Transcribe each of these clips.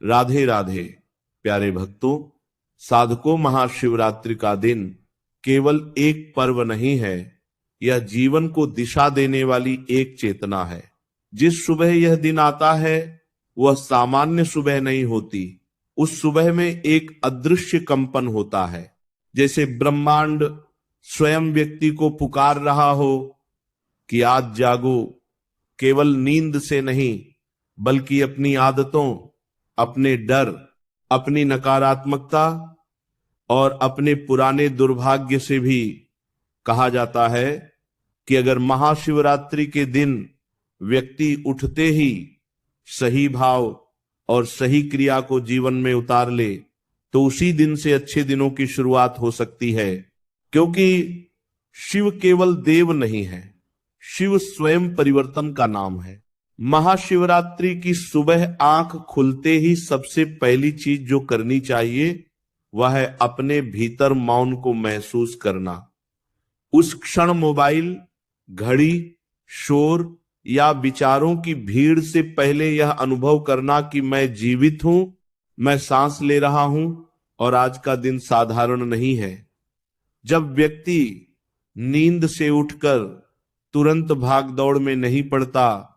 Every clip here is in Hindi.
राधे राधे। प्यारे भक्तों, साधकों, महाशिवरात्रि का दिन केवल एक पर्व नहीं है, यह जीवन को दिशा देने वाली एक चेतना है। जिस सुबह यह दिन आता है वह सामान्य सुबह नहीं होती। उस सुबह में एक अदृश्य कंपन होता है, जैसे ब्रह्मांड स्वयं व्यक्ति को पुकार रहा हो कि आज जागो। केवल नींद से नहीं, बल्कि अपनी आदतों, अपने डर, अपनी नकारात्मकता और अपने पुराने दुर्भाग्य से भी। कहा जाता है कि अगर महाशिवरात्रि के दिन व्यक्ति उठते ही सही भाव और सही क्रिया को जीवन में उतार ले तो उसी दिन से अच्छे दिनों की शुरुआत हो सकती है। क्योंकि शिव केवल देव नहीं है, शिव स्वयं परिवर्तन का नाम है। महाशिवरात्रि की सुबह आंख खुलते ही सबसे पहली चीज जो करनी चाहिए वह है अपने भीतर मौन को महसूस करना। उस क्षण मोबाइल, घड़ी, शोर या विचारों की भीड़ से पहले यह अनुभव करना कि मैं जीवित हूं, मैं सांस ले रहा हूं और आज का दिन साधारण नहीं है। जब व्यक्ति नींद से उठकर तुरंत भाग दौड़ में नहीं पड़ता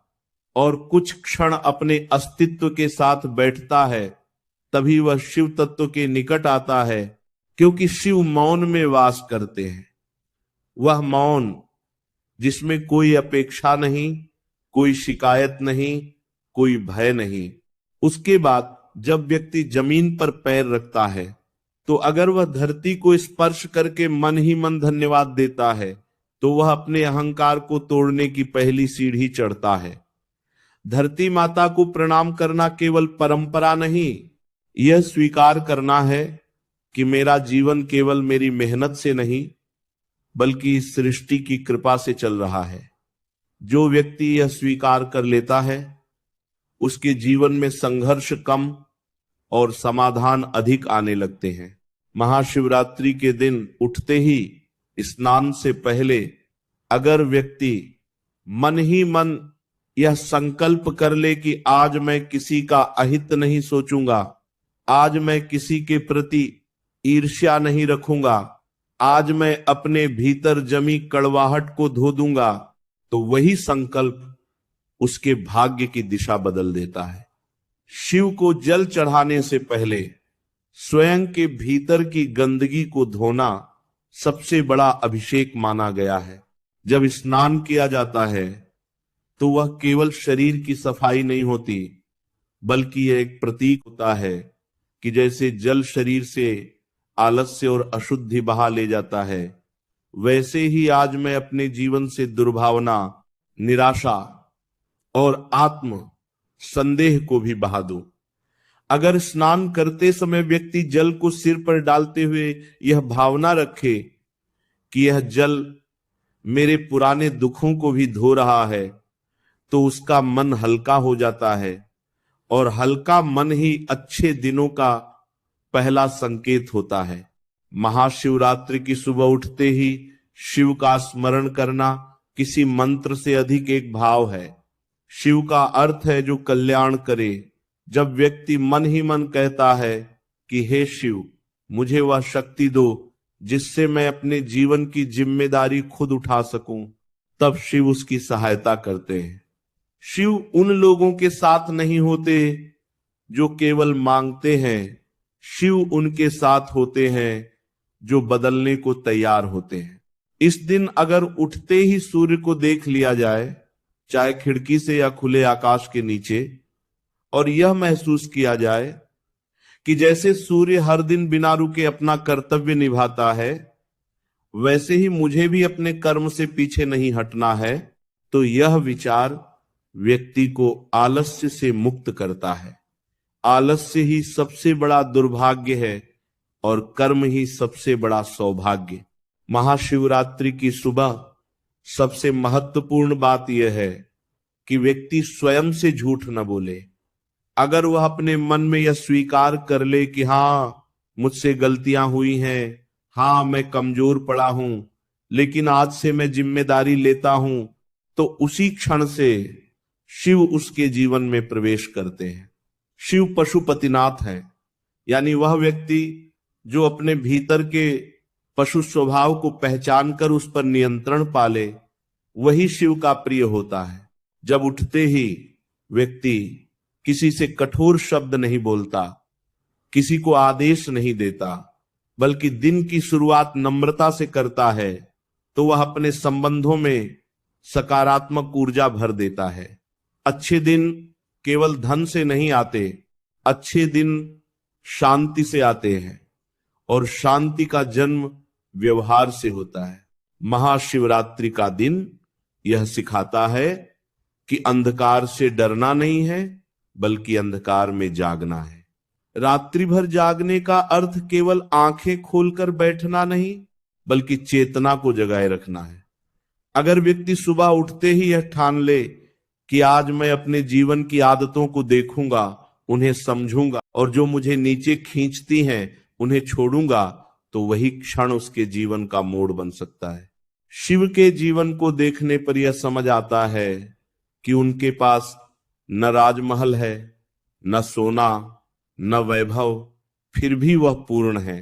और कुछ क्षण अपने अस्तित्व के साथ बैठता है, तभी वह शिव तत्व के निकट आता है। क्योंकि शिव मौन में वास करते हैं। वह मौन जिसमें कोई अपेक्षा नहीं, कोई शिकायत नहीं, कोई भय नहीं। उसके बाद जब व्यक्ति जमीन पर पैर रखता है तो अगर वह धरती को स्पर्श करके मन ही मन धन्यवाद देता है तो वह अपने अहंकार को तोड़ने की पहली सीढ़ी चढ़ता है। धरती माता को प्रणाम करना केवल परंपरा नहीं, यह स्वीकार करना है कि मेरा जीवन केवल मेरी मेहनत से नहीं बल्कि इस सृष्टि की कृपा से चल रहा है। जो व्यक्ति यह स्वीकार कर लेता है उसके जीवन में संघर्ष कम और समाधान अधिक आने लगते हैं। महाशिवरात्रि के दिन उठते ही स्नान से पहले अगर व्यक्ति मन ही मन यह संकल्प कर ले कि आज मैं किसी का अहित नहीं सोचूंगा, आज मैं किसी के प्रति ईर्ष्या नहीं रखूंगा, आज मैं अपने भीतर जमी कड़वाहट को धो दूंगा, तो वही संकल्प उसके भाग्य की दिशा बदल देता है। शिव को जल चढ़ाने से पहले स्वयं के भीतर की गंदगी को धोना सबसे बड़ा अभिषेक माना गया है। जब स्नान किया जाता है तो वह केवल शरीर की सफाई नहीं होती, बल्कि यह एक प्रतीक होता है कि जैसे जल शरीर से आलस्य और अशुद्धि बहा ले जाता है, वैसे ही आज मैं अपने जीवन से दुर्भावना, निराशा और आत्म संदेह को भी बहा दूं। अगर स्नान करते समय व्यक्ति जल को सिर पर डालते हुए यह भावना रखे कि यह जल मेरे पुराने दुखों को भी धो रहा है, तो उसका मन हल्का हो जाता है और हल्का मन ही अच्छे दिनों का पहला संकेत होता है। महाशिवरात्रि की सुबह उठते ही शिव का स्मरण करना किसी मंत्र से अधिक एक भाव है। शिव का अर्थ है जो कल्याण करे। जब व्यक्ति मन ही मन कहता है कि हे शिव, मुझे वह शक्ति दो जिससे मैं अपने जीवन की जिम्मेदारी खुद उठा सकूं, तब शिव उसकी सहायता करते हैं। शिव उन लोगों के साथ नहीं होते जो केवल मांगते हैं, शिव उनके साथ होते हैं जो बदलने को तैयार होते हैं। इस दिन अगर उठते ही सूर्य को देख लिया जाए, चाहे खिड़की से या खुले आकाश के नीचे, और यह महसूस किया जाए कि जैसे सूर्य हर दिन बिना रुके अपना कर्तव्य निभाता है, वैसे ही मुझे भी अपने कर्म से पीछे नहीं हटना है, तो यह विचार व्यक्ति को आलस्य से मुक्त करता है। आलस्य ही सबसे बड़ा दुर्भाग्य है और कर्म ही सबसे बड़ा सौभाग्य। महाशिवरात्रि की सुबह सबसे महत्वपूर्ण बात यह है कि व्यक्ति स्वयं से झूठ न बोले। अगर वह अपने मन में यह स्वीकार कर ले कि हाँ, मुझसे गलतियां हुई हैं, हाँ मैं कमजोर पड़ा हूं, लेकिन आज से मैं जिम्मेदारी लेता हूं, तो उसी क्षण से शिव उसके जीवन में प्रवेश करते हैं। शिव पशुपतिनाथ है, यानी वह व्यक्ति जो अपने भीतर के पशु स्वभाव को पहचान कर उस पर नियंत्रण पाले, वही शिव का प्रिय होता है। जब उठते ही व्यक्ति किसी से कठोर शब्द नहीं बोलता, किसी को आदेश नहीं देता, बल्कि दिन की शुरुआत नम्रता से करता है, तो वह अपने संबंधों में सकारात्मक ऊर्जा भर देता है। अच्छे दिन केवल धन से नहीं आते, अच्छे दिन शांति से आते हैं, और शांति का जन्म व्यवहार से होता है। महाशिवरात्रि का दिन यह सिखाता है कि अंधकार से डरना नहीं है, बल्कि अंधकार में जागना है। रात्रि भर जागने का अर्थ केवल आंखें खोलकर बैठना नहीं, बल्कि चेतना को जगाए रखना है। अगर व्यक्ति सुबह उठते ही यह ठान ले कि आज मैं अपने जीवन की आदतों को देखूंगा, उन्हें समझूंगा, और जो मुझे नीचे खींचती हैं उन्हें छोड़ूंगा, तो वही क्षण उसके जीवन का मोड़ बन सकता है। शिव के जीवन को देखने पर यह समझ आता है कि उनके पास न राजमहल है, न सोना, न वैभव, फिर भी वह पूर्ण है।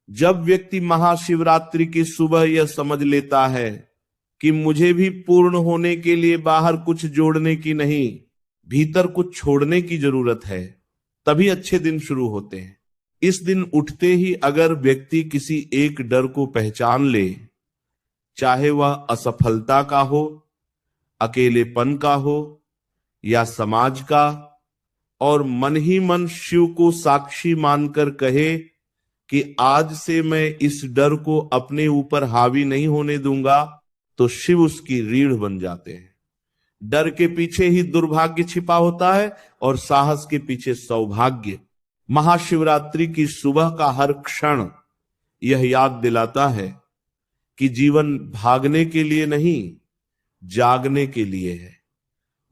जब व्यक्ति महाशिवरात्रि की सुबह यह समझ लेता है कि मुझे भी पूर्ण होने के लिए बाहर कुछ जोड़ने की नहीं, भीतर कुछ छोड़ने की जरूरत है, तभी अच्छे दिन शुरू होते हैं। इस दिन उठते ही अगर व्यक्ति किसी एक डर को पहचान ले, चाहे वह असफलता का हो, अकेलेपन का हो या समाज का, और मन ही मन शिव को साक्षी मानकर कहे कि आज से मैं इस डर को अपने ऊपर हावी नहीं होने दूंगा, तो शिव उसकी रीढ़ बन जाते हैं। डर के पीछे ही दुर्भाग्य छिपा होता है और साहस के पीछे सौभाग्य। महाशिवरात्रि की सुबह का हर क्षण यह याद दिलाता है कि जीवन भागने के लिए नहीं, जागने के लिए है।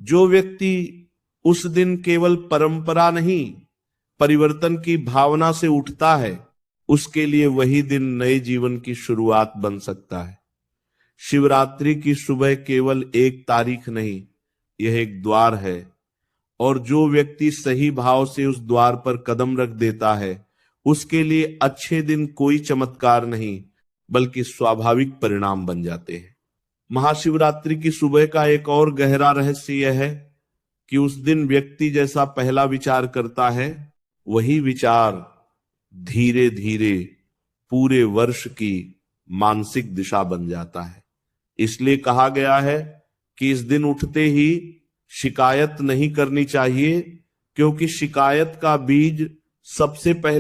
जो व्यक्ति उस दिन केवल परंपरा नहीं, परिवर्तन की भावना से उठता है, उसके लिए वही दिन नए जीवन की शुरुआत बन सकता है। शिवरात्रि की सुबह केवल एक तारीख नहीं, यह एक द्वार है, और जो व्यक्ति सही भाव से उस द्वार पर कदम रख देता है, उसके लिए अच्छे दिन कोई चमत्कार नहीं, बल्कि स्वाभाविक परिणाम बन जाते हैं। महाशिवरात्रि की सुबह का एक और गहरा रहस्य यह है कि उस दिन व्यक्ति जैसा पहला विचार करता है, वही विचार धीरे धीरे पूरे वर्ष की मानसिक दिशा बन जाता है। इसलिए कहा गया है कि इस दिन उठते ही शिकायत नहीं करनी चाहिए, क्योंकि शिकायत का बीज सबसे पहले